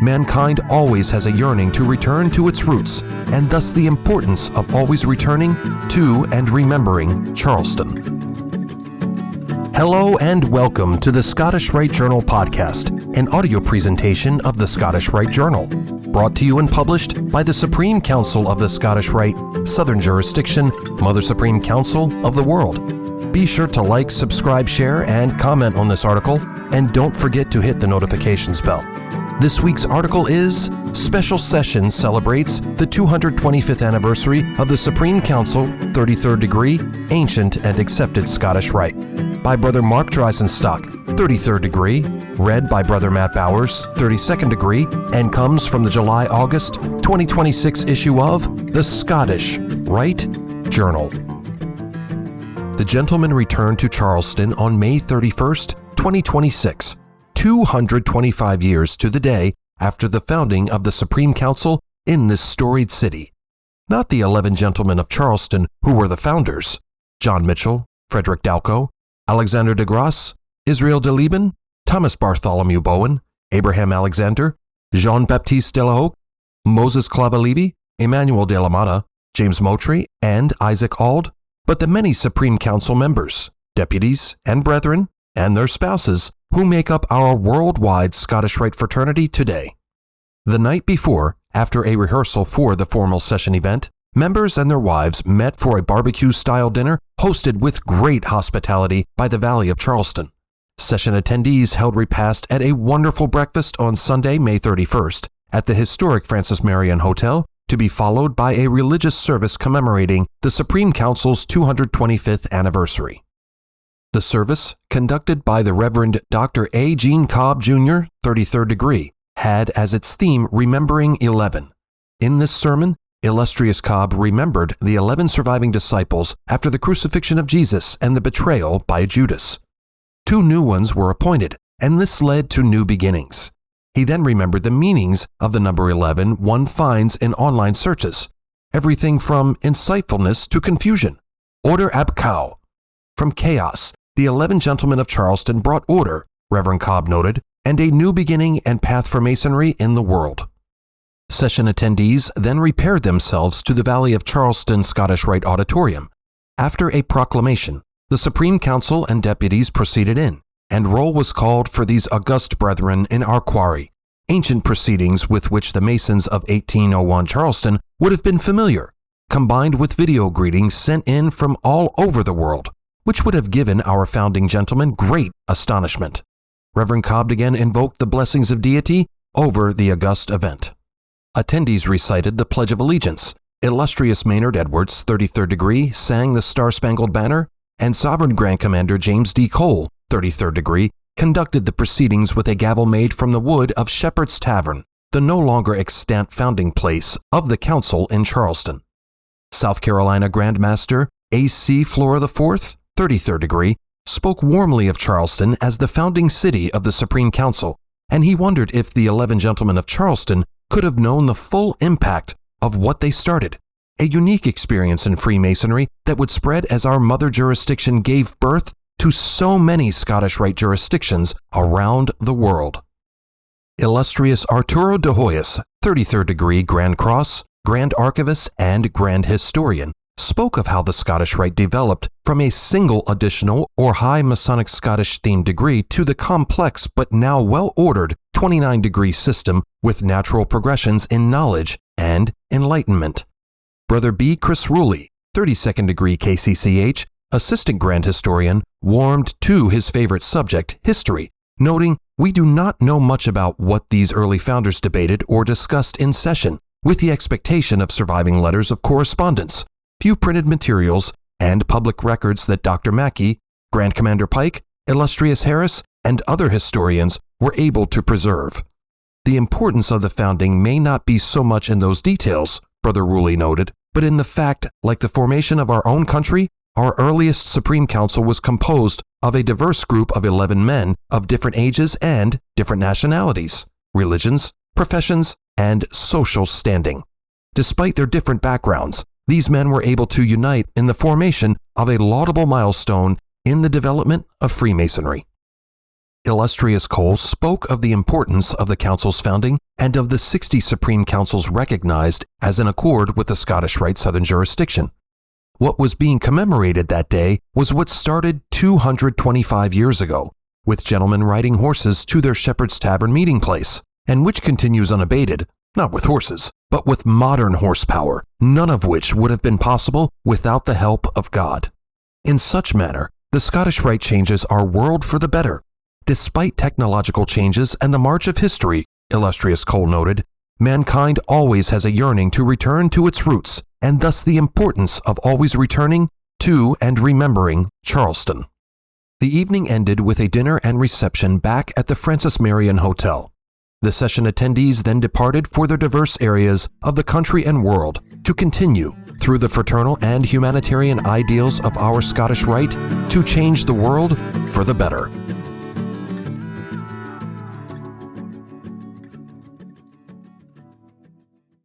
mankind always has a yearning to return to its roots, and thus the importance of always returning to and remembering Charleston. Hello and welcome to the Scottish Rite Journal podcast, an audio presentation of the Scottish Rite Journal, brought to you and published by the Supreme Council of the Scottish Rite, Southern Jurisdiction, Mother Supreme Council of the world. Be sure to like, subscribe, share, and comment on this article, and don't forget to hit the notifications bell. This week's article is Special Session Celebrates the 225th Anniversary of the Supreme Council, 33rd Degree, Ancient and Accepted Scottish Rite, by Brother Mark Dreisenstock, 33rd Degree, read by Brother Matt Bowers, 32nd Degree, and comes from the July-August 2026 issue of the Scottish Rite Journal. The gentleman returned to Charleston on May 31st, 2026, 225 years to the day after the founding of the Supreme Council in this storied city. Not the 11 gentlemen of Charleston who were the founders, John Mitchell, Frederick Dalco, Alexander de Grasse, Israel de Lieben, Thomas Bartholomew Bowen, Abraham Alexander, Jean-Baptiste de la Hogue, Moses Clava-Levy, Emmanuel de la Mata, James Moultrie, and Isaac Auld, but the many Supreme Council members, deputies, and brethren, and their spouses who make up our worldwide Scottish Rite fraternity today. The night before, after a rehearsal for the formal session event, members and their wives met for a barbecue-style dinner hosted with great hospitality by the Valley of Charleston. Session attendees held repast at a wonderful breakfast on Sunday, May 31st, at the historic Francis Marion Hotel, to be followed by a religious service commemorating the Supreme Council's 225th anniversary. The service, conducted by the Reverend Dr. A. Gene Cobb, Jr., 33rd Degree, had as its theme Remembering 11. In this sermon, illustrious Cobb remembered the 11 surviving disciples after the crucifixion of Jesus and the betrayal by Judas. 2 new ones were appointed, and this led to new beginnings. He then remembered the meanings of the number 11 one finds in online searches, everything from insightfulness to confusion. Order ab chao. From chaos, the 11 gentlemen of Charleston brought order, Reverend Cobb noted, and a new beginning and path for Masonry in the world. Session attendees then repaired themselves to the Valley of Charleston Scottish Rite Auditorium. After a proclamation, the Supreme Council and deputies proceeded in, and roll was called for these august brethren in our quarry, ancient proceedings with which the Masons of 1801 Charleston would have been familiar, combined with video greetings sent in from all over the world, which would have given our founding gentlemen great astonishment. Reverend Cobb again invoked the blessings of deity over the august event. Attendees recited the Pledge of Allegiance. Illustrious Maynard Edwards, 33rd Degree, sang the Star-Spangled Banner, and Sovereign Grand Commander James D. Cole, 33rd Degree, conducted the proceedings with a gavel made from the wood of Shepherd's Tavern, the no longer extant founding place of the Council in Charleston. South Carolina Grand Master A.C. Flora IV, 33rd Degree, spoke warmly of Charleston as the founding city of the Supreme Council, and he wondered if the 11 gentlemen of Charleston could have known the full impact of what they started, a unique experience in Freemasonry that would spread as our mother jurisdiction gave birth to so many Scottish Rite jurisdictions around the world. Illustrious Arturo de Hoyos, 33rd Degree Grand Cross, Grand Archivist, and Grand Historian, spoke of how the Scottish Rite developed from a single additional or high Masonic Scottish-themed degree to the complex but now well-ordered 29-degree system with natural progressions in knowledge and enlightenment. Brother B. Chris Ruley, 32nd Degree KCCH, Assistant Grand Historian, warmed to his favorite subject, history, noting, "We do not know much about what these early founders debated or discussed in session, with the expectation of surviving letters of correspondence, few printed materials, and public records that Dr. Mackey, Grand Commander Pike, Illustrious Harris, and other historians were able to preserve. The importance of the founding may not be so much in those details," Brother Ruley noted, "but in the fact, like the formation of our own country, our earliest Supreme Council was composed of a diverse group of 11 men of different ages and different nationalities, religions, professions, and social standing. Despite their different backgrounds, these men were able to unite in the formation of a laudable milestone in the development of Freemasonry." Illustrious Cole spoke of the importance of the Council's founding and of the 60 Supreme Councils recognized as in accord with the Scottish Rite Southern jurisdiction. What was being commemorated that day was what started 225 years ago, with gentlemen riding horses to their Shepherd's Tavern meeting place, and which continues unabated, not with horses, but with modern horsepower, none of which would have been possible without the help of God. In such manner, the Scottish Rite changes our world for the better. Despite technological changes and the march of history, Illustrious Cole noted, mankind always has a yearning to return to its roots, and thus the importance of always returning to and remembering Charleston. The evening ended with a dinner and reception back at the Francis Marion Hotel. The session attendees then departed for their diverse areas of the country and world to continue, through the fraternal and humanitarian ideals of our Scottish Rite, to change the world for the better.